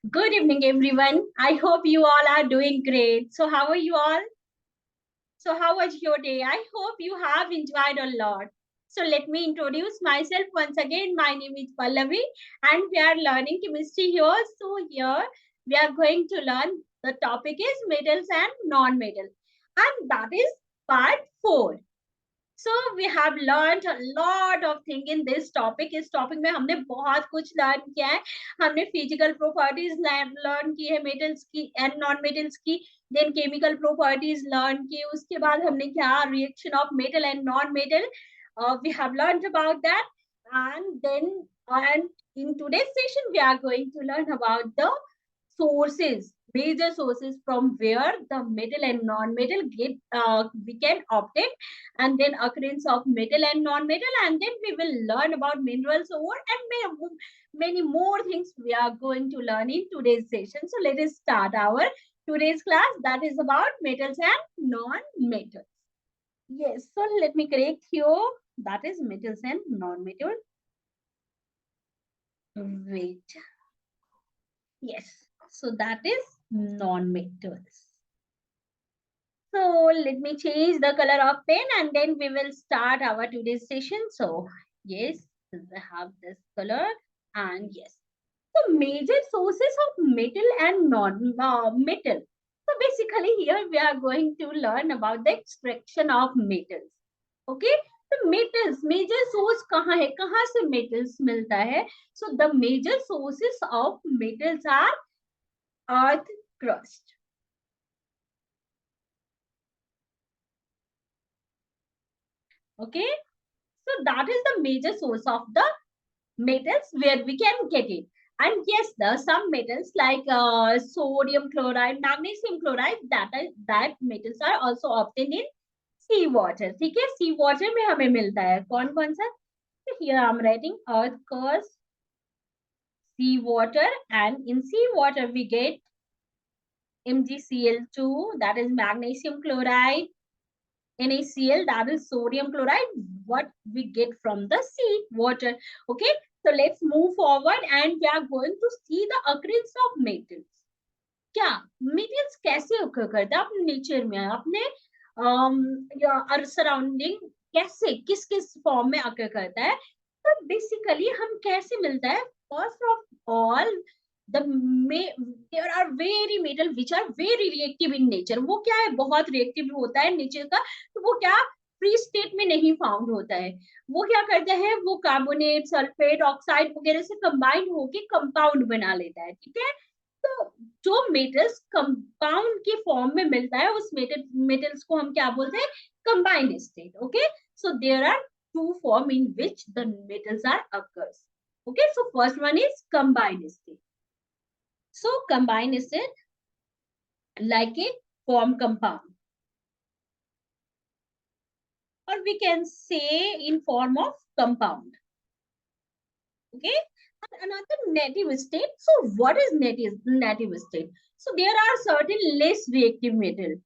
Good evening, everyone. I hope you all are doing great. So, how are you all? So, how was your day? I hope you have enjoyed a lot. So, let me introduce myself once again. My name is Pallavi, and we are learning chemistry here. So, here we are going to learn the topic is metals and non-metal, and that is part 4. So we have learned a lot of thing in this topic. इस topic में हमने बहुत कुछ learn किया है. हमने physical properties learn की है मेटल्स की एंड नॉन मेटल्स की. देन केमिकल प्रॉपर्टीज लर्न की. उसके बाद हमने क्या reaction of metal and non metal we have learned about that. And in today's session we are going to learn about the sources, major sources from where the metal and non-metal get we can obtain, and then occurrence of metal and non-metal, and then we will learn about minerals ore and many more things we are going to learn in today's session. So let us start our today's class, that is about metals and non-metals. Yes, so let me correct here, that is metals and non-metal. Wait. Yes, so that is non-metals. So let me change the color of pen and then we will start our today's session. So yes, I have this color and yes. So major sources of metal and non-metal. So basically here we are going to learn about the extraction of metals. Okay. So metals, major source कहाँ है? कहाँ से metals मिलता है? So the major sources of metals are earth crust. Okay. So that is the major source of the metals where we can get it. And yes, there are some metals like sodium chloride, magnesium chloride, that metals are also obtained in sea water. ठीक है, sea water में हमें मिलता है. कौन कौन सा? So here I'm writing earth crust, sea water, and in sea water we get MgCl2, that is magnesium chloride, NaCl, that is sodium chloride, what we get from the sea water. Okay, so let's move forward and we are going to see the occurrence of metals. क्या metals कैसे occur करता है अपने nature में, अपने surrounding कैसे किस किस फॉर्म में occur करता है. तो बेसिकली हम कैसे मिलता है, first of all there are very metal which are very reactive in nature. वो क्या है, बहुत reactive होता है नेचर का. तो वो क्या फ्री स्टेट में नहीं फाउंड होता है. वो क्या करता है, वो कार्बोनेट सल्फेट ऑक्साइड वगैरह से कंबाइंड होके कंपाउंड बना लेता है. ठीक है. तो जो मेटल्स कंपाउंड के फॉर्म में मिलता है उस मेटल्स को हम क्या बोलते हैं, combined state. Okay. So there are two form in which the metals are occurs. Okay, so first one is combined state. So combined state like a form compound, or we can say in form of compound. Okay, and another native state. So what is native state? So there are certain less reactive metal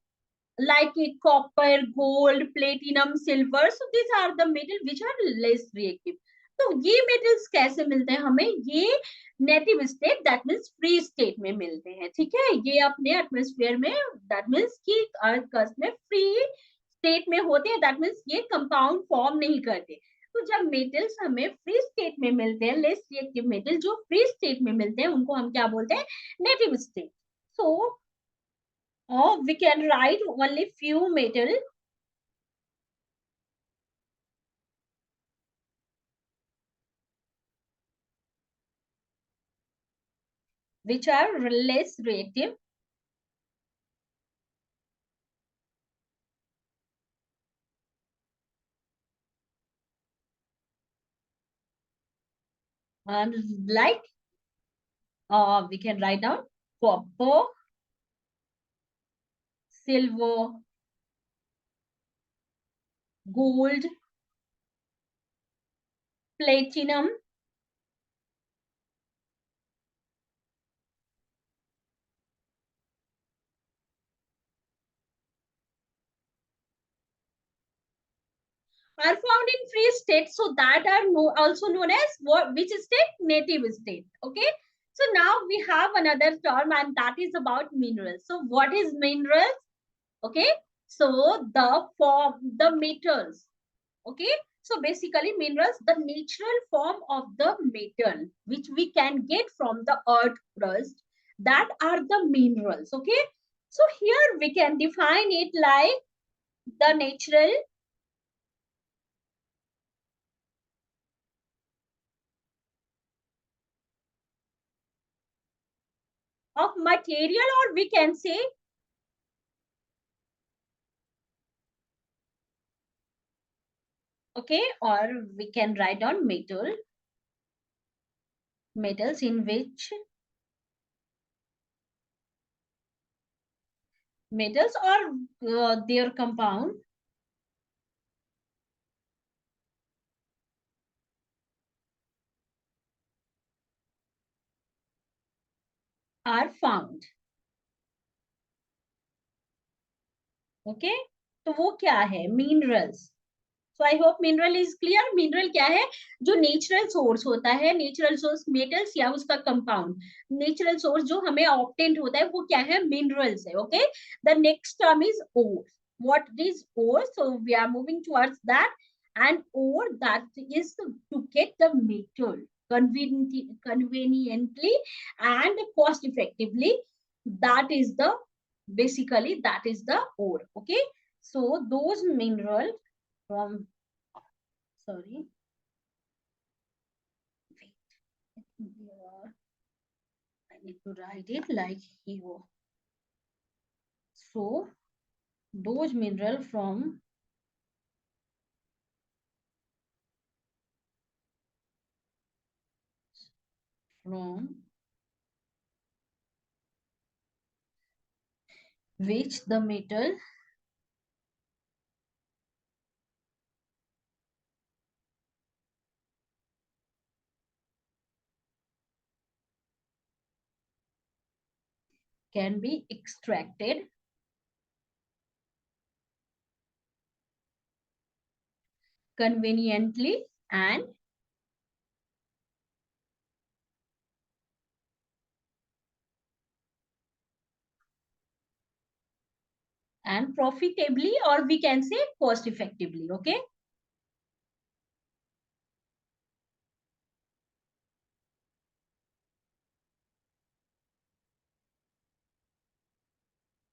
like a copper, gold, platinum, silver. So these are the metal which are less reactive. तो ये metals कैसे मिलते हैं हमें, ये native state that means free state में मिलते हैं. ठीक है, ये अपने एटमॉस्फेयर में, दैट मीन्स कि अर्थ क्रस्ट में फ्री स्टेट में होते हैं. दैट मीन्स ये कंपाउंड फॉर्म नहीं करते. तो जब मेटल्स हमें फ्री स्टेट में मिलते हैं, लेस रिएक्टिव मेटल जो फ्री स्टेट में मिलते हैं, उनको हम क्या बोलते हैं, native state. So or we can write only few metal which are less reactive and like we can write down copper, silver, gold, platinum, are found in free state. So that are also known as what, which state, native state. Okay. So now we have another term, and that is about minerals. So what is minerals? Okay. So the metals. Okay. So basically minerals, the natural form of the metal which we can get from the earth crust, that are the minerals. Okay. So here we can define it like the natural of material, or we can say, okay, or we can write down metals in which metals or their compound are found. Okay, तो वो क्या है? Minerals. So I hope mineral is clear. Mineral क्या है? जो natural source होता है, natural source metals या उसका कंपाउंड, नेचुरल सोर्स जो हमें ऑब्टेन होता है, वो क्या है? मिनरल्स है. Okay. The next term is ore. What is ore? So we are moving towards that. And ore, that is to get the metal conveniently and cost effectively. That is the, basically that is the ore. Okay. So those minerals from, sorry, wait, I need to write it like here. So those mineral from which the metal can be extracted conveniently and profitably, or we can say cost effectively. Okay.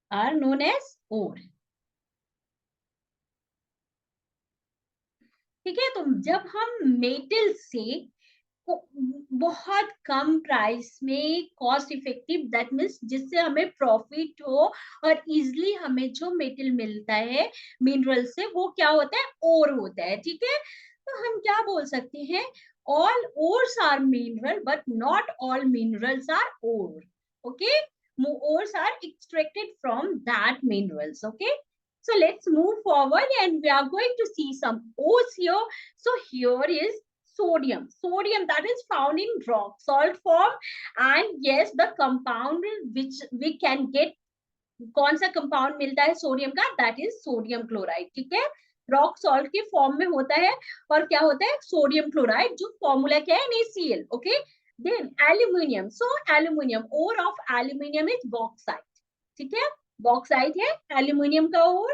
Are known as ore. ठीक है. तो जब हम metal से बहुत कम price में, cost effective, that means जिससे हमें प्रॉफिट हो और इजिली हमें जो मेटल मिलता है मिनरल से, वो क्या होता है? ओर होता है. ठीक है. तो हम क्या बोल सकते हैं? All ores are mineral but not all minerals are ore. Okay. ores are extracted from that minerals. Okay. So let's move forward and we are going to see some ores here. So here is sodium. Sodium that is found in rock salt form, and yes, the compound which we can get, कौन सा compound मिलता है sodium का? That is sodium chloride. ठीक है. Rock salt के form में होता है. और क्या होता है? सोडियम क्लोराइड, जो फॉर्मूला क्या है? NaCl. Okay. Then aluminium. So aluminium, ore of aluminium is bauxite. ठीक है. बॉक्साइट है एल्यूमिनियम का ओर.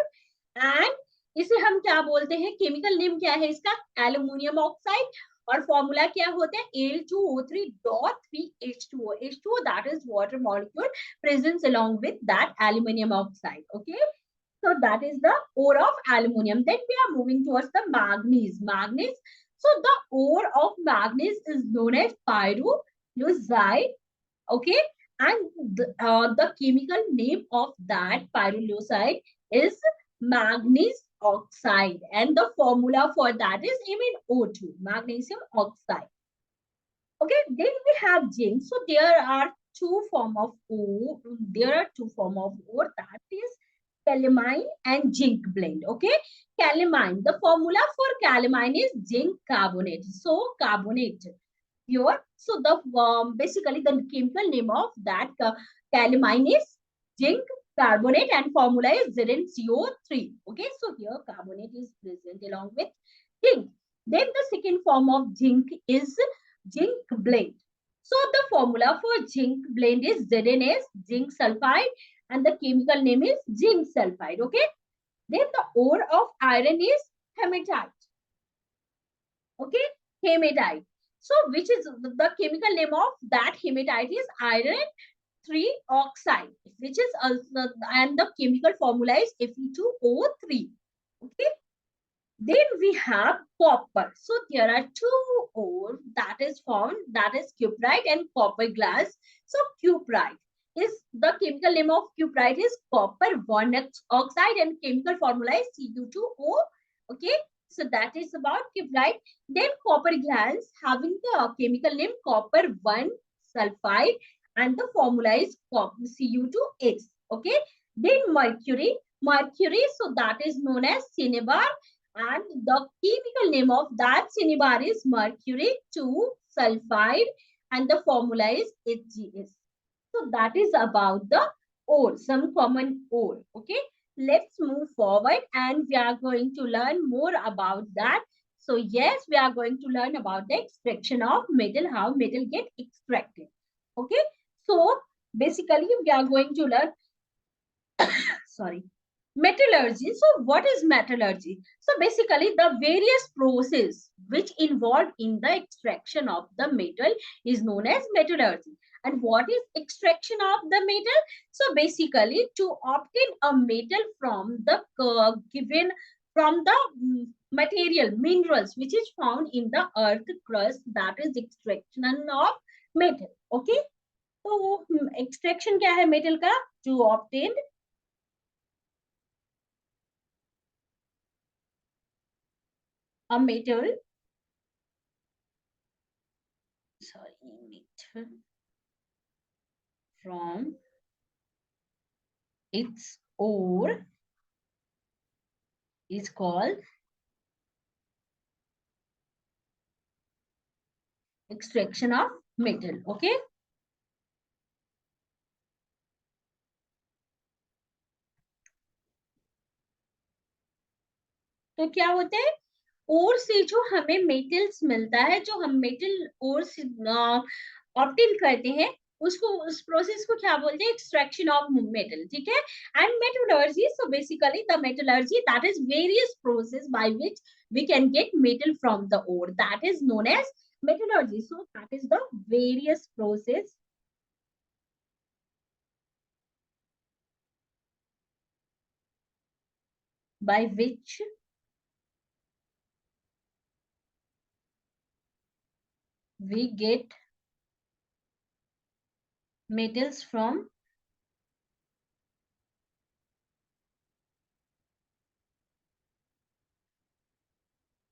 एंड इसे हम क्या बोलते हैं? केमिकल नेम क्या है इसका? Aluminium oxide. और फॉर्मूला क्या होता है? Al2O3.3H2O. H2O, that is water molecule presence along with that aluminium oxide. Okay. So that is the ore of aluminium. Then we are moving towards the manganese. Manganese. So the ore of manganese is known as pyrolusite. Okay. And the chemical name of that pyrolusite is manganese oxide. And the formula for that is MnO2, magnesium oxide. Okay, then we have zinc. So there are two form of ore. There are two form of ore, that is calamine and zinc blend. Okay, calamine. The formula for calamine is zinc carbonate. So carbonate here. So the basically the chemical name of that calamine is zinc carbonate, and formula is ZnCO3. Okay, so here carbonate is present along with zinc. Then the second form of zinc is zinc blende. So the formula for zinc blend is ZnS, zinc sulfide, and the chemical name is zinc sulfide. Okay. Then the ore of iron is hematite. Okay, hematite. So which is the chemical name of that hematite is iron 3 oxide, which is also, and the chemical formula is Fe2O3. Okay. Then we have copper. So there are two ore that is found, that is cuprite and copper glass. So cuprite is the chemical name of cuprite is copper 1 oxide and chemical formula is Cu2O. Okay, so that is about cuprite. Then copper glass having the chemical name copper 1 sulfide and the formula is Cu2S. Okay, then mercury, so that is known as cinnabar and the chemical name of that cinnabar is mercury 2 sulfide and the formula is HgS. So that is about the ore, some common ore. Okay, let's move forward and we are going to learn more about that. So yes, we are going to learn about the extraction of metal, how metal get extracted. Okay, so basically we are going to learn sorry, metallurgy. So what is metallurgy? So basically the various process which involved in the extraction of the metal is known as metallurgy. And what is extraction of the metal? So basically to obtain a metal from the given from the material minerals which is found in the earth crust, that is extraction of metal. Okay, तो extraction क्या है metal का? To obtain a metal, sorry, metal from its ore is called extraction of metal. Okay, तो क्या होता है, ओर से जो हमें मेटल्स मिलता है, जो हम मेटल ओर से ऑब्टेन करते हैं, उसको उस प्रोसेस को क्या बोलते हैं, एक्सट्रैक्शन ऑफ मेटल. ठीक है. And metallurgy, so basically the metallurgy that is various process by which we can get metal from the ore, that is known as metallurgy. So that is the various process by which we get metals from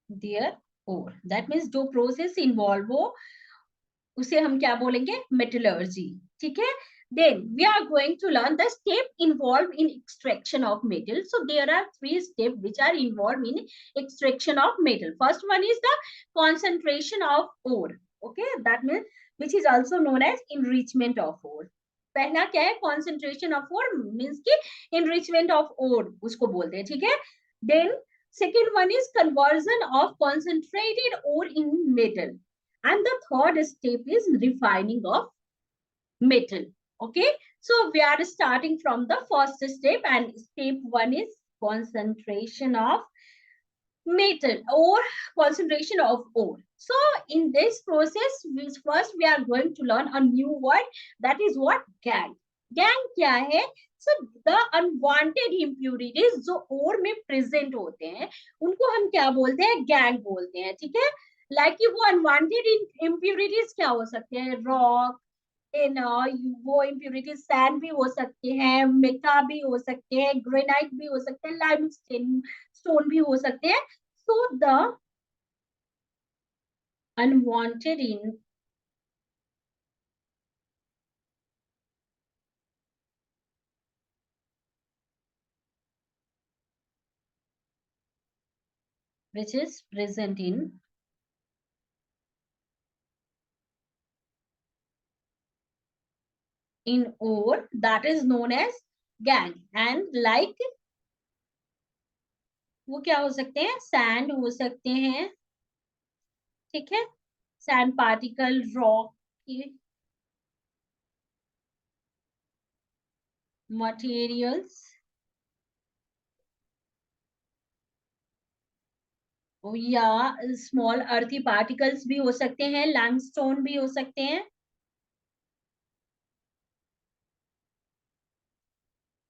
their ore. That means जो process involve हो उसे हम क्या बोलेंगे, metallurgy. ठीक है. Then we are going to learn the step involved in extraction of metal. So there are 3 steps which are involved in extraction of metal. First one is the concentration of ore. Okay, that means which is also known as enrichment of ore. पहला क्या है, concentration of ore means कि enrichment of ore उसको बोलते हैं. ठीक है. Then second one is conversion of concentrated ore in metal. And the third step is refining of metal. Okay, so we are starting from the first step, and step 1 is concentration of metal or concentration of ore. So in this process, first we are going to learn a new word, that is what, gang. Gang क्या है? So the unwanted impurities जो ore में present होते हैं उनको हम क्या बोलते हैं, gang बोलते हैं. ठीक है. लाइक वो अनवांटेड इम्प्यूरिटीज क्या हो सकते हैं, रॉक, वो इम्प्यूरिटीज सैंड भी हो सकते हैं, मिका भी हो सकते हैं, ग्रेनाइट भी हो सकते हैं, लाइमस्टोन स्टोन भी हो सकते हैं. So the unwanted in which is present in ore, that is known as gang. And like वो क्या हो सकते हैं, सैंड हो सकते हैं. ठीक है. सैंड पार्टिकल, रॉक, मटेरियल्स या स्मॉल अर्थी पार्टिकल्स भी हो सकते हैं, लाइमस्टोन भी हो सकते हैं,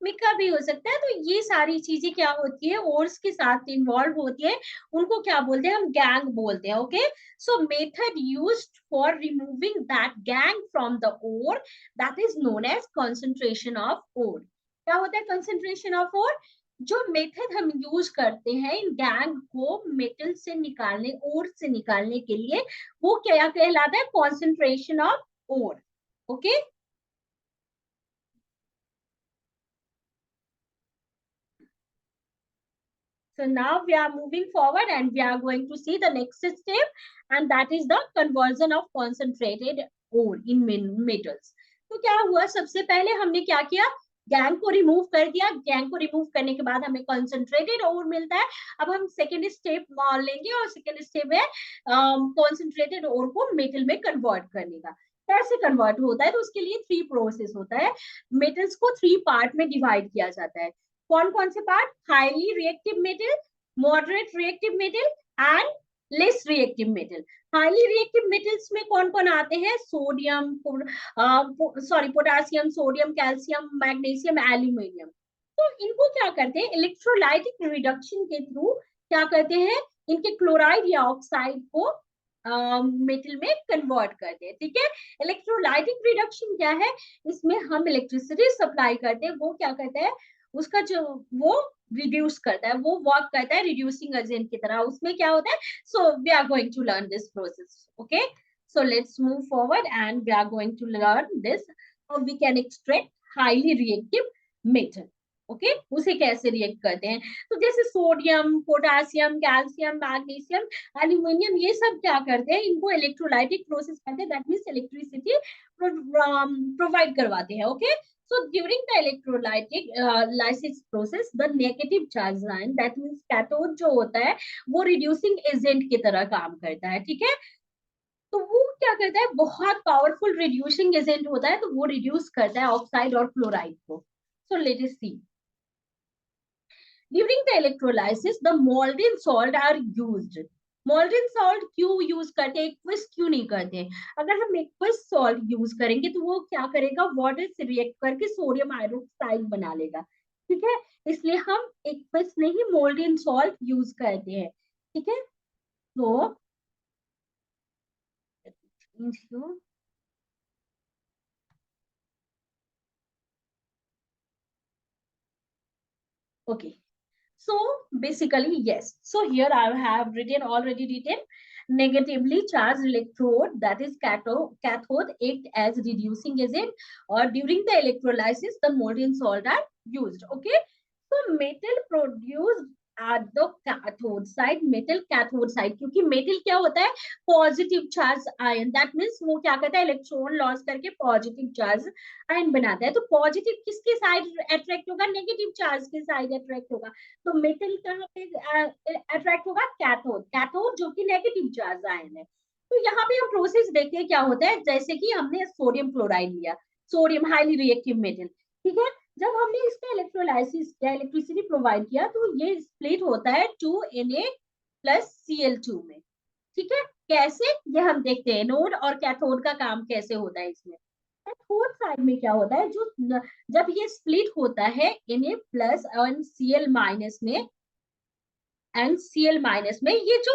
मिका भी हो सकता है। तो ये सारी चीजें क्या होती है, ओर्स के साथ इन्वॉल्व होती है, उनको क्या बोलते हैं, हम गैंग बोलते हैं। Okay, so method used for removing that gangue from the ore, that is known as concentration of ore. क्या होता है कंसंट्रेशन ऑफ ओर? जो मेथड हम यूज करते हैं इन गैंग को मेटल से निकालने, ओर से निकालने के लिए, वो क्या कहलाता है, concentration of ore. Okay, so now we are moving forward and we are going to see the next step, and that is the conversion of concentrated ore in metals. तो क्या हुआ, सबसे पहले हमने क्या किया, गैंग को रिमूव कर दिया। गैंग को रिमूव करने के बाद हमें कंसंट्रेटेड ओर मिलता है। अब हम सेकेंड स्टेप लेंगे और सेकेंड स्टेप है कंसंट्रेटेड ओर को मेटल में कन्वर्ट करने का। कैसे कन्वर्ट होता है, तो उसके लिए थ्री प्रोसेस होता है। मेटल्स को थ्री पार्ट में डिवाइड किया जाता है। कौन कौन से part? Highly reactive metal, moderate reactive metal and less reactive metal. Highly reactive metals में कौन कौन आते हैं? Sodium, sorry potassium, sodium, calcium, magnesium, aluminium. तो इनको क्या करते हैं, इलेक्ट्रोलाइटिक रिडक्शन के थ्रू क्या करते हैं, इनके क्लोराइड या ऑक्साइड को मेटल में कन्वर्ट करते हैं। ठीक है, इलेक्ट्रोलाइटिक रिडक्शन क्या है, इसमें हम इलेक्ट्रिसिटी सप्लाई करते हैं, वो क्या करता है, उसका जो वो रिड्यूस करता है, वो वर्क करता है रिड्यूसिंग एजेंट की तरह। उसमें क्या होता है, so we are going to learn this process. Okay, so let's move forward and we are going to learn this how we can extract highly reactive metal. Okay, उसे कैसे रिएक्ट करते हैं, तो जैसे sodium, potassium, calcium, magnesium, aluminium, ये सब क्या करते हैं, इनको इलेक्ट्रोलाइटिक प्रोसेस करते हैं, दैट मींस इलेक्ट्रिसिटी प्रोवाइड करवाते हैं। Okay, so during the electrolytic lysis process, the negative charge ion, that means cathode जो होता है, वो reducing agent की तरह काम करता है। ठीक है, तो वो क्या करता है, बहुत पावरफुल रिड्यूसिंग एजेंट होता है, तो वो रिड्यूस करता है ऑक्साइड और क्लोराइड को। So let us see, during the electrolysis the molten salt are used. Molten salt क्यों यूज करते हैं, एक्विस क्यों नहीं करते हैं? अगर हम एक्विस सॉल्ट यूज करेंगे तो वो क्या करेगा, वाटर से रिएक्ट करके सोडियम हाइड्रोक्साइड बना लेगा। ठीक है, इसलिए हम एक्विस नहीं मोल्डन सॉल्ट यूज करते हैं। ठीक है, तो okay, so basically yes, so here I have written, already written, negatively charged electrode, that is cathode act as reducing agent, or during the electrolysis the molten salt are used. Okay, so metal produced at the cathode side, metal cathode side, क्योंकि metal क्या होता है, positive charge ion, that means वो क्या करता है, electron loss करके positive charge ion बनाता है। तो पॉजिटिव किसके साइड अट्रैक्ट होगा, नेगेटिव चार्ज के साइड अट्रैक्ट होगा। तो मेटल कहाँ पे अट्रैक्ट होगा, कैथोड, कैथोड जो कि नेगेटिव चार्ज आयन है। तो यहाँ पे हम प्रोसेस देखते हैं क्या होता है, जैसे कि हमने सोडियम क्लोराइड लिया, सोडियम हाईली रिएक्टिव मेटल। ठीक है, जब हमने इसका इलेक्ट्रोलाइसिस किया, इलेक्ट्रिसिटी प्रोवाइड किया, तो ये स्प्लिट होता है 2Na+Cl2 में। ठीक है, कैसे, ये हम देखते हैं, एनोड और कैथोड का काम कैसे होता है इसमें। कैथोड साइड में क्या होता है, जो जब ये स्प्लिट होता है Na+ और Cl- में, Cl- ये जो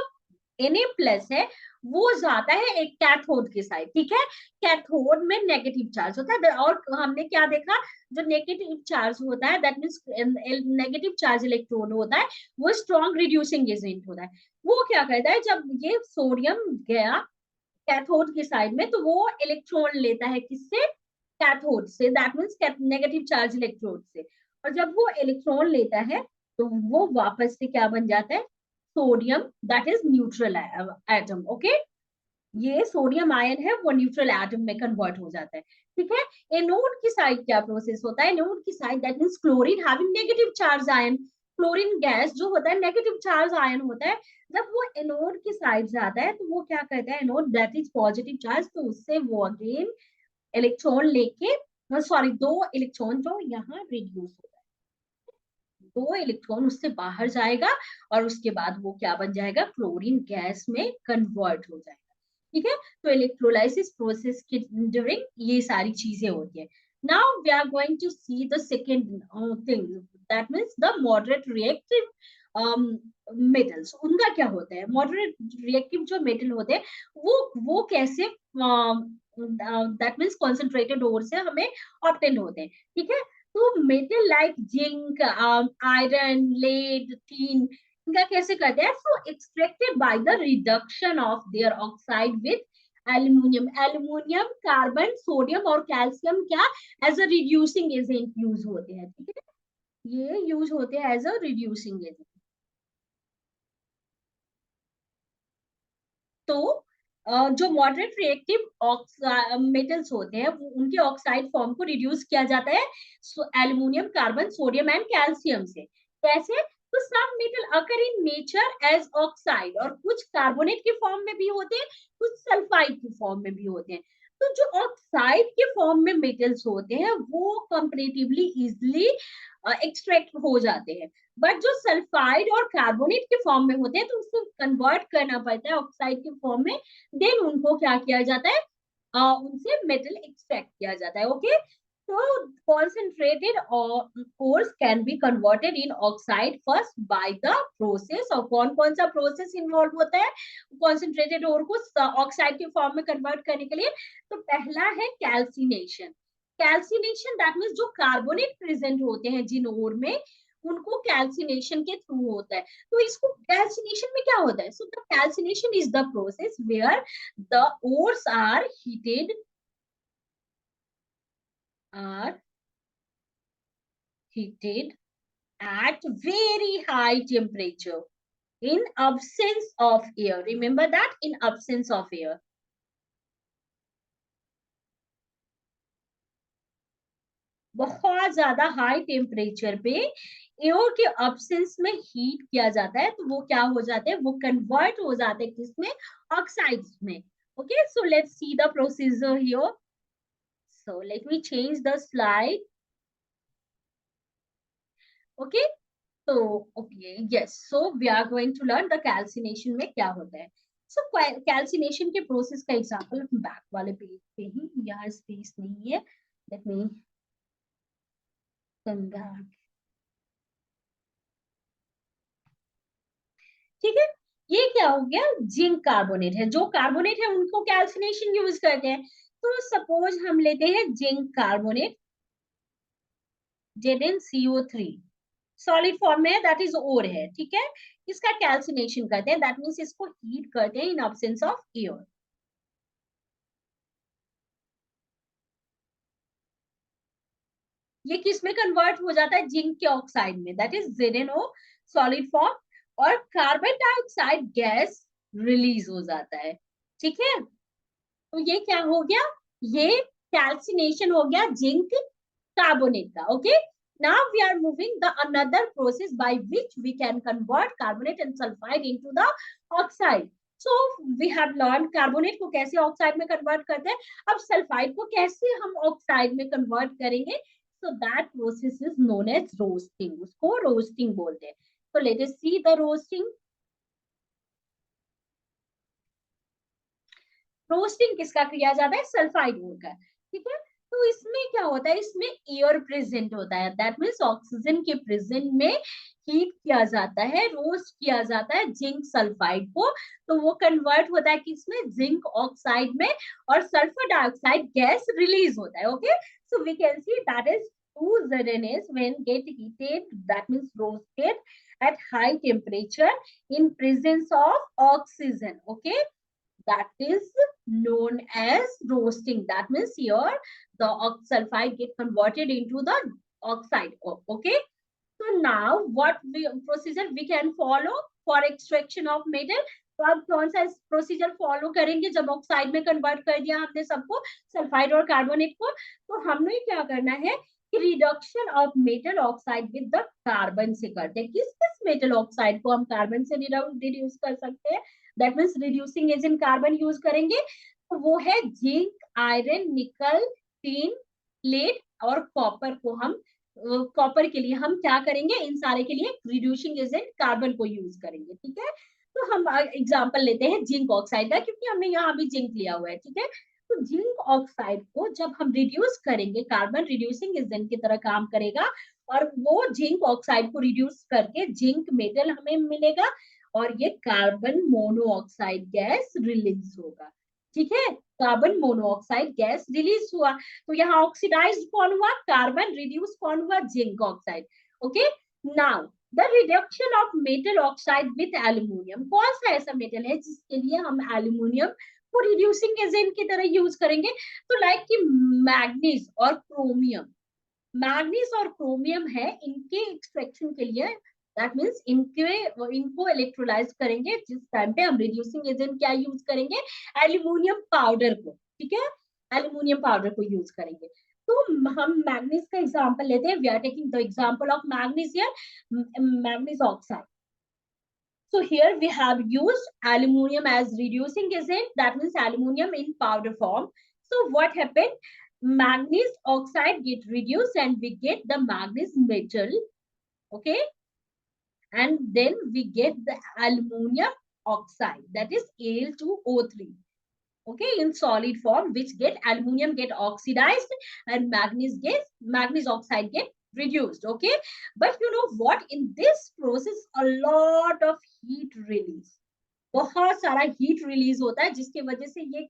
Na+ है वो जाता है एक कैथोड की साइड। ठीक है, कैथोड में नेगेटिव चार्ज होता है, और हमने क्या देखा, जो नेगेटिव चार्ज होता है, that means negative charge electron होता है, वो स्ट्रॉन्ग रिड्यूसिंग एजेंट होता है। वो क्या करता है, जब ये सोडियम गया कैथोड की साइड में, तो वो इलेक्ट्रॉन लेता है किससे, कैथोड से, that means negative charge electrode से। और जब वो इलेक्ट्रॉन लेता है तो वो वापस से क्या बन जाता है, sodium, that is neutral atom. Okay, ये सोडियम आयन है, वो न्यूट्रल एटम में कन्वर्ट हो जाता है। ठीक है, एनोड की साइड क्या प्रोसेस होता है, एनोड की side that means chlorine having negative charge ion, chlorine gas जो होता है नेगेटिव चार्ज आयन होता है। जब वो एनोड की साइड जाता है तो वो क्या करता है, anode that is positive charge, तो उससे वो अगेन इलेक्ट्रॉन लेके सॉरी, 2 इलेक्ट्रॉन जो यहाँ रिड्यूस हो, 2 इलेक्ट्रॉन उससे बाहर जाएगा और उसके बाद वो क्या बन जाएगा, क्लोरीन गैस में कन्वर्ट हो जाएगा। ठीक है, तो इलेक्ट्रोलाइसिस प्रोसेस के ड्यूरिंग ये सारी चीजें होती है। Now we are going to see the second thing, that means the moderate reactive metals. उनका क्या होता है, मॉडरेट रिएक्टिव जो मेटल होते हैं वो कैसे दैट मीन्स कॉन्सेंट्रेटेड ओर से हमें ऑब्टेन होते हैं। ठीक है, तो metal like zinc, iron, lead, tin, इनका कैसे करते हैं, so extracted by the reduction of their oxide with aluminium. Aluminium, carbon, sodium और कैल्शियम क्या as a reducing agent use होते हैं। ठीक है, ये यूज होते हैं एज अ रिड्यूसिंग एजेंट। तो जो मॉडरेट रिएक्टिव मेटल्स होते हैं उनके ऑक्साइड फॉर्म को रिड्यूस किया जाता है aluminium, carbon, sodium and calcium से। कैसे, तो some metal occur in nature as oxide, और कुछ कार्बोनेट के फॉर्म में भी होते हैं, कुछ सल्फाइड के फॉर्म में भी होते हैं। तो जो ऑक्साइड के फॉर्म में मेटल्स होते हैं वो कंपेरेटिवली इजिली एक्सट्रैक्ट हो जाते हैं, बट जो सल्फाइड और कार्बोनेट के फॉर्म में होते हैं तो उसको कन्वर्ट करना पड़ता है ऑक्साइड के फॉर्म में, देन उनको क्या किया जाता है, उनसे मेटल एक्सट्रैक्ट किया जाता है। ओके, तो concentrated ores can be converted in oxide first by the process, और कौन कौन सा प्रोसेस इन्वॉल्व होता है कॉन्सेंट्रेटेड ओर को ऑक्साइड के फॉर्म में कन्वर्ट करने के लिए। तो पहला है कैल्सिनेशन। कैल्सिनेशन दैट मीन्स जो कार्बोनेट प्रेजेंट होते हैं जिन ओर में, उनको कैल्सिनेशन के थ्रू होता है। तो इसको कैल्सिनेशन में क्या होता है, so the calcination is the process where the ores are heated at very high temperature in absence of air. Remember that, in absence of air. बहुत ज्यादा हाई टेम्परेचर पे एयर के अब्सेंस में हीट किया जाता है, तो वो क्या हो जाते हैं, वो कन्वर्ट हो जाते हैं किसमें, ऑक्साइड्स में। Okay, so let's see the procedure here. So let me change the slide. Okay, तो okay yes, so we are going to learn the calcination में क्या होता है। सो कैल्सिनेशन के प्रोसेस का एग्जांपल बैक वाले पेज पे ही, यहाँ स्पेस नहीं है, लेट मी कम बैक। ठीक है, ये क्या हो गया, जिंक कार्बोनेट है, जो कार्बोनेट है उनको कैल्सिनेशन यूज करते हैं। तो सपोज हम लेते हैं zinc carbonate, ZnCO3, solid form में है, दैट इज ओर है। ठीक है, इसका कैल्सिनेशन करते हैं, दैट मीन्स इसको हीट करते हैं इन एब्सेंस ऑफ एयर। ये किस में कन्वर्ट हो जाता है, जिंक के ऑक्साइड में, that is ZnO, solid form, और कार्बन डाइऑक्साइड गैस रिलीज हो जाता है। ठीक है, तो ये क्या हो गया, ये कैल्सिनेशन हो गया जिंक कार्बोनेट का। Okay, now we are moving the another process by which we can convert carbonate and sulfide into the oxide. So we have learned carbonate को कैसे ऑक्साइड में कन्वर्ट करते हैं, अब सल्फाइड को कैसे हम ऑक्साइड में कन्वर्ट करेंगे। so that process is known as roasting, उसको रोस्टिंग बोलते हैं। so let us see the roasting. Roasting किसका किया जाता है, सल्फाइड ओर का। ठीक है, तो इसमें क्या होता है, इसमें एयर प्रेजेंट होता है, दैट मीन्स ऑक्सीजन के प्रेजेंट में हीट किया जाता है, रोस्ट किया जाता है जिंक सल्फाइड को, तो वो कन्वर्ट होता है किसमें, जिंक ऑक्साइड में, और सल्फर डाइऑक्साइड गैस रिलीज होता है। Okay, so we can see that is 2ZnS when get heated, that means roasted at high temperature in presence of oxygen. Okay, that is known as roasting. That means here the sulfide get converted into the oxide. Okay, so now what procedure we can follow for extraction of metal, तो अब कौन सा procedure follow करेंगे, जब oxide में convert कर दिया हमने सबको, सल्फाइड और कार्बोनेट को, तो हमने क्या करना है कि reduction of metal oxide with the carbon से करते हैं। किस किस मेटल ऑक्साइड को हम कार्बन से रिड्यूस कर सकते हैं, that means reducing agent carbon use करेंगे, तो वो है जिंक, आयरन, निकल, टीन, लेड और कॉपर को हम कॉपर के लिए हम क्या करेंगे, इन सारे के लिए रिड्यूसिंग एजेंट कार्बन को यूज करेंगे, ठीक है। तो हम एग्जांपल लेते हैं जिंक ऑक्साइड का, क्योंकि हमने यहाँ भी जिंक लिया हुआ है, ठीक है। तो जिंक ऑक्साइड को जब हम रिड्यूस करेंगे, कार्बन रिड्यूसिंग एजेंट की तरह काम करेगा, और वो जिंक ऑक्साइड को रिड्यूस करके जिंक मेटल हमें मिलेगा, और ये कार्बन मोनोऑक्साइड गैस रिलीज होगा, ठीक है। कार्बन मोनोऑक्साइड गैस रिलीज हुआ, तो यहाँ ऑक्सीडाइज कौन हुआ, कार्बन, रिड्यूस कौन हुआ, zinc oxide. Okay, now the reduction of metal oxide with aluminium, कौन सा ऐसा मेटल है जिसके लिए हम एल्यूमिनियम को रिड्यूसिंग एजेंट की तरह यूज करेंगे, तो लाइक कि मैग्नीज और क्रोमियम, मैग्नीज और क्रोमियम है, इनके एक्सट्रैक्शन के लिए, दैट मींस इनको इलेक्ट्रोलाइज करेंगे, जिस टाइम पे हम रिड्यूसिंग एजेंट क्या यूज करेंगे, एल्यूमिनियम पाउडर को, ठीक है, एल्यूमिनियम पाउडर को यूज करेंगे। तो हम मैग्नीज का एग्जांपल लेते हैं, we are taking the example of manganese here, manganese oxide. So here we have used aluminium as reducing agent, that means aluminium in powder form. So what happened? Manganese oxide get reduced and we get the manganese metal, okay? And then we get the aluminium oxide, that is Al2O3, okay, in solid form, which get aluminium get oxidized and manganese oxide get reduced, okay. But you know what, in this process a lot of heat release, बहुत सारा heat release होता है, जिसकी वजह से ये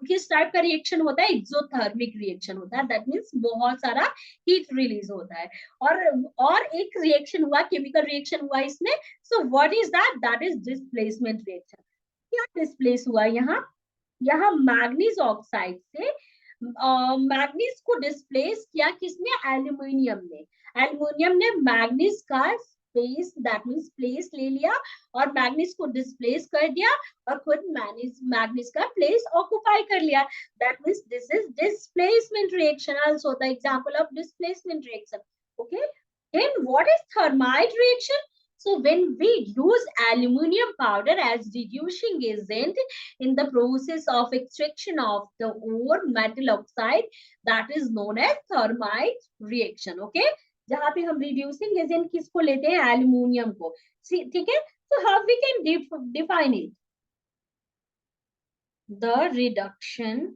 किस type का रिएक्शन होता है, एक्सोथर्मिक रिएक्शन होता है, दैट मींस बहुत सारा हीट रिलीज होता है। और एक रिएक्शन हुआ, केमिकल रिएक्शन हुआ इसमें, so what is that, that is displacement reaction. क्या डिस्प्लेस हुआ यहाँ, यहाँ मैग्नीज ऑक्साइड से मैग्नीज को डिस्प्लेस किया किसने, एल्यूमिनियम ने, एल्यूमिनियम ने मैग्नीज का स्पेस, दैट मींस प्लेस ले लिया, और मैग्नीज को डिस्प्लेस कर दिया, और खुद मैग्नीज का प्लेस ऑक्युपाई कर लिया, that means this is displacement reaction, also the example of displacement reaction, okay. Then what is thermite reaction? So when we use aluminium powder as reducing agent in the process of extraction of the ore metal oxide, that is known as thermite reaction, okay। जहां पे हम reducing agent किसको लेते हैं, aluminium को, ठीक है। So how we can define it? The reduction,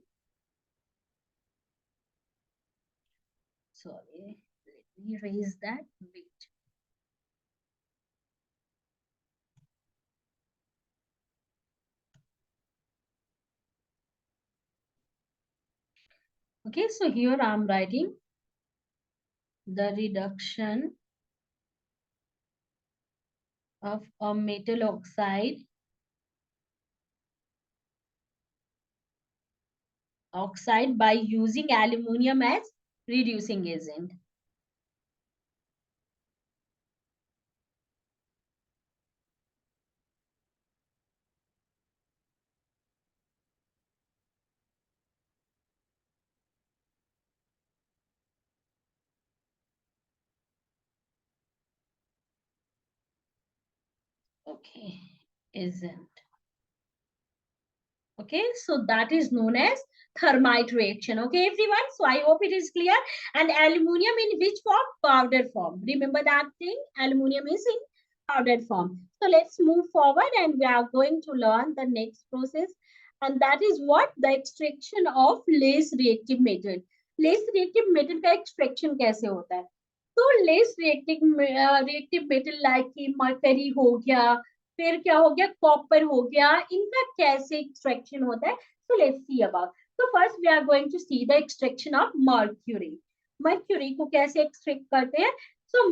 sorry, let me erase that, wait. Okay, so here I am writing the reduction of a metal oxide by using aluminium as reducing agent. Okay, agent. Okay, so that is known as thermite reaction, okay everyone, so I hope it is clear. And aluminium in which form, powder form, remember that thing, aluminium is in powdered form. So let's move forward and we are going to learn the next process, and that is what, the extraction of less reactive metal. Less reactive metal का extraction कैसे होता है, तो less reactive metal like कि mercury हो गया, फिर क्या हो गया, कॉपर हो गया, इनका कैसे एक्सट्रैक्शन होता है, सो लेट्स सी अबाउट। तो first we are going to see the extraction of mercury. Mercury को कैसे एक्सट्रैक्ट करते हैं, so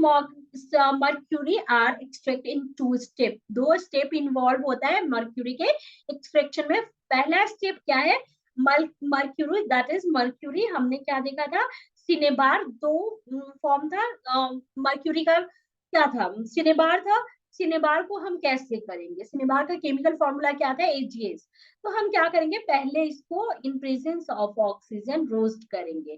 mercury are extract in 2 step, 2 step involve होता है मर्क्यूरी के एक्सट्रैक्शन में। पहला स्टेप क्या है, मर्क्यूरी, दैट इज मर्क्यूरी, हमने क्या देखा था, सिनेबार, 2 फॉर्म था मर्क्यूरी का, क्या था, सिनेबार था। सिनेबार को हम कैसे करेंगे, सिनेबार का केमिकल फॉर्मूला क्या था, AgS। तो हम क्या करेंगे, पहले इसको in presence of oxygen roast करेंगे,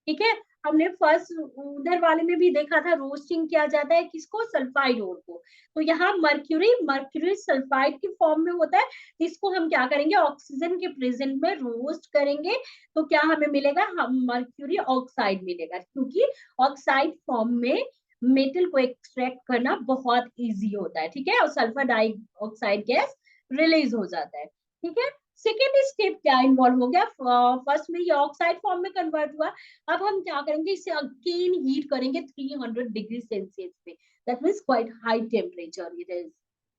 ठीक है। हमने फर्स्ट उधर वाले में भी देखा था रोस्टिंग किया जाता है किसको, सल्फाइड ओर को। तो यहाँ मर्क्यूरी सल्फाइड की फॉर्म में होता है। इसको हम क्या करेंगे, ऑक्सीजन के प्रेजेंट में रोस्ट करेंगे तो क्या हमें मिलेगा, हम मर्क्यूरी ऑक्साइड मिलेगा, क्योंकि ऑक्साइड फॉर्म में मेटल को एक्सट्रैक्ट करना बहुत इजी होता है। ठीक है, और सल्फर डाइऑक्साइड गैस रिलीज हो जाता है। ठीक है, सेकेंड स्टेप क्या इन्वॉल्व हो गया, फर्स्ट में ये ऑक्साइड फॉर्म में कन्वर्ट हुआ। अब हम क्या करेंगे, इसे अगेन हीट करेंगे 300 डिग्री सेल्सियस पे, that means quite high temperature it is.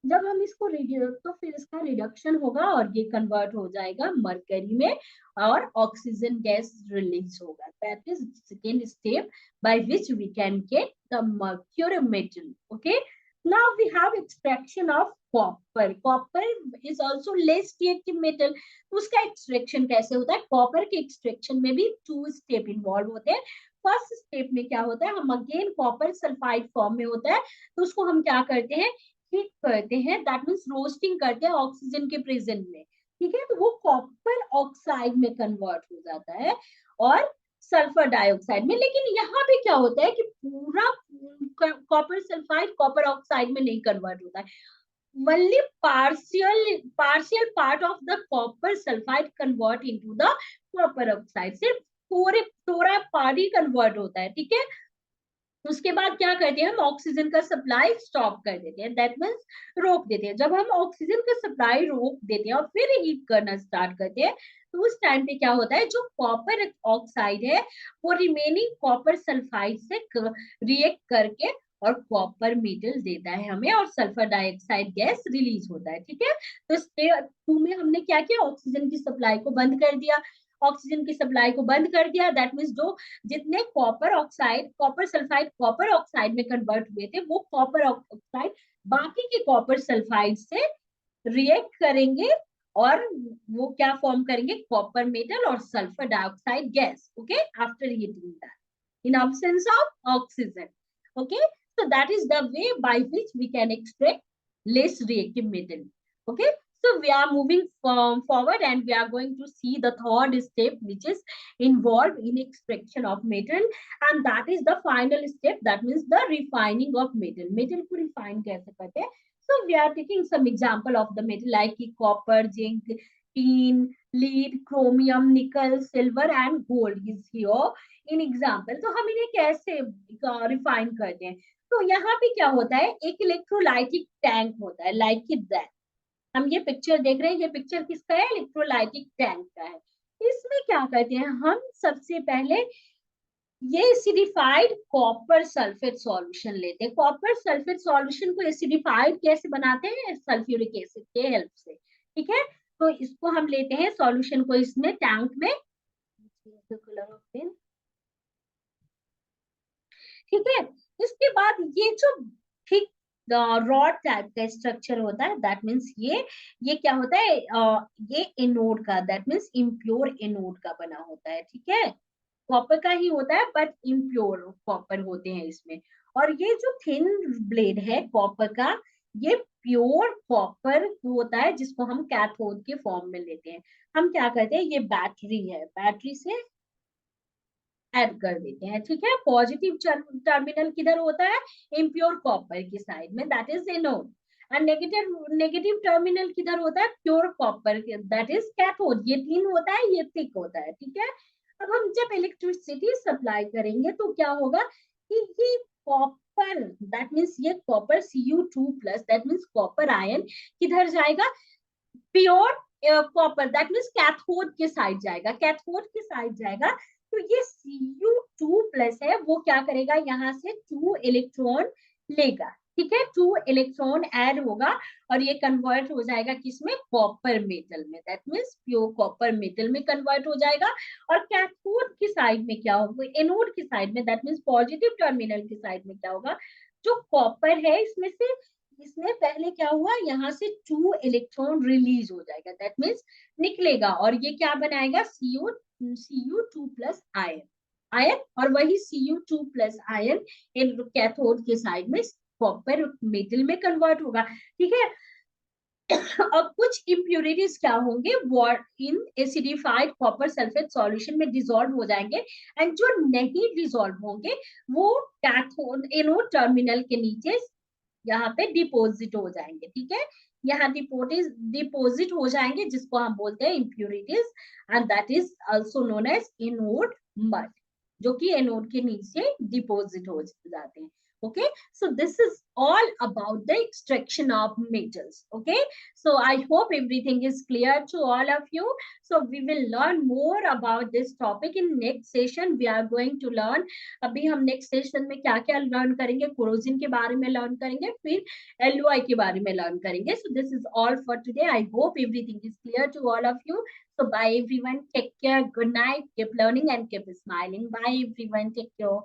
जब हम इसको तो फिर इसका रिडक्शन होगा और ये कन्वर्ट हो जाएगा मरकरी में और ऑक्सीजन गैस रिलीज होगा। That is second step by which we can get the mercury metal. Okay, now we have extraction of copper. Copper is also less reactive metal. उसका extraction कैसे होता है, copper के extraction में भी 2 step involve होते हैं। फर्स्ट स्टेप में क्या होता है, हम अगेन कॉपर सल्फाइड फॉर्म में होता है, तो उसको हम क्या करते हैं, हीट करते हैं, दैट मीन्स रोस्टिंग करते हैं ऑक्सीजन के प्रेजेंट में। ठीक है, तो वो कॉपर ऑक्साइड में कन्वर्ट हो जाता है और सल्फर डाइऑक्साइड में। लेकिन यहाँ पे क्या होता है कि पूरा कॉपर सल्फाइड कॉपर ऑक्साइड में नहीं कन्वर्ट होता है, only partial part of the copper sulfide convert into the copper oxide, सिर्फ थोड़ा पार्ट ही कन्वर्ट होता है। ठीक है, उसके बाद क्या करते हैं, हम ऑक्सीजन का सप्लाई स्टॉप कर देते हैं, दैट मीन्स रोक देते हैं। जब हम ऑक्सीजन का सप्लाई रोक देते हैं और फिर हीट करना स्टार्ट करते हैं, तो उस टाइम पे क्या होता है, जो कॉपर ऑक्साइड है वो रिमेनिंग कॉपर सल्फाइड से रिएक्ट करके और कॉपर मेटल देता है हमें और सल्फर डाइऑक्साइड गैस रिलीज होता है। ठीक है, तो स्टेप 2 में हमने क्या किया, ऑक्सीजन की सप्लाई को बंद कर दिया। ऑक्सीजन की सप्लाई को बंद कर दिया, दैट मीन्स जो जितने copper oxide copper sulphide copper oxide में कन्वर्ट हुए थे, वो कॉपर ऑक्साइड बाकी के कॉपर सल्फाइड से रिएक्ट करेंगे और वो क्या फॉर्म करेंगे, कॉपर मेटल और sulphur dioxide gas. Okay, after heating that in absence of oxygen. Okay, so that is the way by which we can extract less reactive metal. Okay, so we are moving forward and we are going to see the third step which is involved in extraction of metal, and that is the final step, that means the refining of metal. Metal को refine कैसे करते हैं, so we are taking some example of the metal like copper, zinc, tin, lead, chromium, nickel, silver and gold is here in example. तो हम इन्हें कैसे refine करते हैं, तो यहाँ पे क्या होता है, एक इलेक्ट्रोलाइटिक टैंक होता है लाइक दैट। हम ये पिक्चर देख रहे हैं, ये पिक्चर किसका है, इलेक्ट्रोलाइटिक टैंक का है। इसमें क्या करते हैं, हम सबसे पहले ये एसिडिफाइड कॉपर सल्फेट सॉल्यूशन लेते हैं। कॉपर सल्फेट सॉल्यूशन को एसिडिफाइड कैसे बनाते हैं, सल्फ्यूरिक एसिड के हेल्प से। ठीक है, तो इसको हम लेते हैं सॉल्यूशन को इसमें टैंक में, ठीक है। इसके बाद ये जो ठीक रॉड टाइप का स्ट्रक्चर होता है, दैट मीन्स ये क्या होता है, ये एनोड का, दैट मीन्स इम्प्योर एनोड का बना होता है। ठीक है, कॉपर का ही होता है बट इम्प्योर कॉपर होते हैं इसमें। और ये जो थिन ब्लेड है कॉपर का, ये प्योर कॉपर होता है जिसको हम कैथोड के फॉर्म में लेते हैं। हम क्या करते हैं, ये बैटरी है, बैटरी से ऐड कर देते हैं। ठीक है, पॉजिटिव टर्मिनल किधर होता है, इम्प्योर कॉपर की साइड में, that is anode. And negative terminal किधर होता है, pure copper, that is cathode. ये थिन होता है, ये थिक होता है। ठीक है, अब हम जब इलेक्ट्रिसिटी सप्लाई करेंगे तो क्या होगा कि ये कॉपर, दैट मीन्स ये copper Cu2+, that means copper ion किधर जाएगा, pure copper, that means cathode के साइड जाएगा, कैथोड के साइड जाएगा। तो ये Cu2+ है, वो क्या करेगा, यहाँ से 2 इलेक्ट्रॉन लेगा। ठीक है, 2 इलेक्ट्रॉन ऐड होगा और ये कन्वर्ट हो जाएगा किसमें, कॉपर मेटल में, that means pure copper metal में कन्वर्ट हो जाएगा। और कैथोड की साइड में क्या होगा, एनोड की साइड में, दैट मीन्स पॉजिटिव टर्मिनल की साइड में क्या होगा, जो कॉपर है इसमें पहले क्या हुआ, यहाँ से 2 इलेक्ट्रॉन रिलीज हो जाएगा, दैट मीन्स निकलेगा और ये क्या बनाएगा, Cu2+ आयन और वही Cu2+ आयन कैथोड के साइड में कॉपर मेटल में कन्वर्ट होगा। ठीक है, अब कुछ इम्प्योरिटीज क्या होंगे, water in acidified copper sulphate solution में डिसॉल्व हो जाएंगे, एंड जो नहीं डिसॉल्व होंगे वो कैथोड एनोड टर्मिनल के नीचे यहाँ पे डिपोजिट हो जाएंगे, ठीक है। यहाँ डिपोजिट हो जाएंगे, जिसको हम बोलते हैं impurities, and that is also known as anode mud, जो कि एनोड के नीचे डिपोजिट हो जाते हैं। Okay, so this is all about the extraction of metals. Okay, so I hope everything is clear to all of you. So we will learn more about this topic in next session. We are going to learn, अभी हम next session में क्या क्या learn करेंगे, कोरोजिन के बारे में learn करेंगे, फिर एलओआई के बारे में लर्न करेंगे. So this is all for today. I hope everything is clear to all of you. So bye everyone, take care, good night, keep learning and keep smiling. Bye everyone, take care.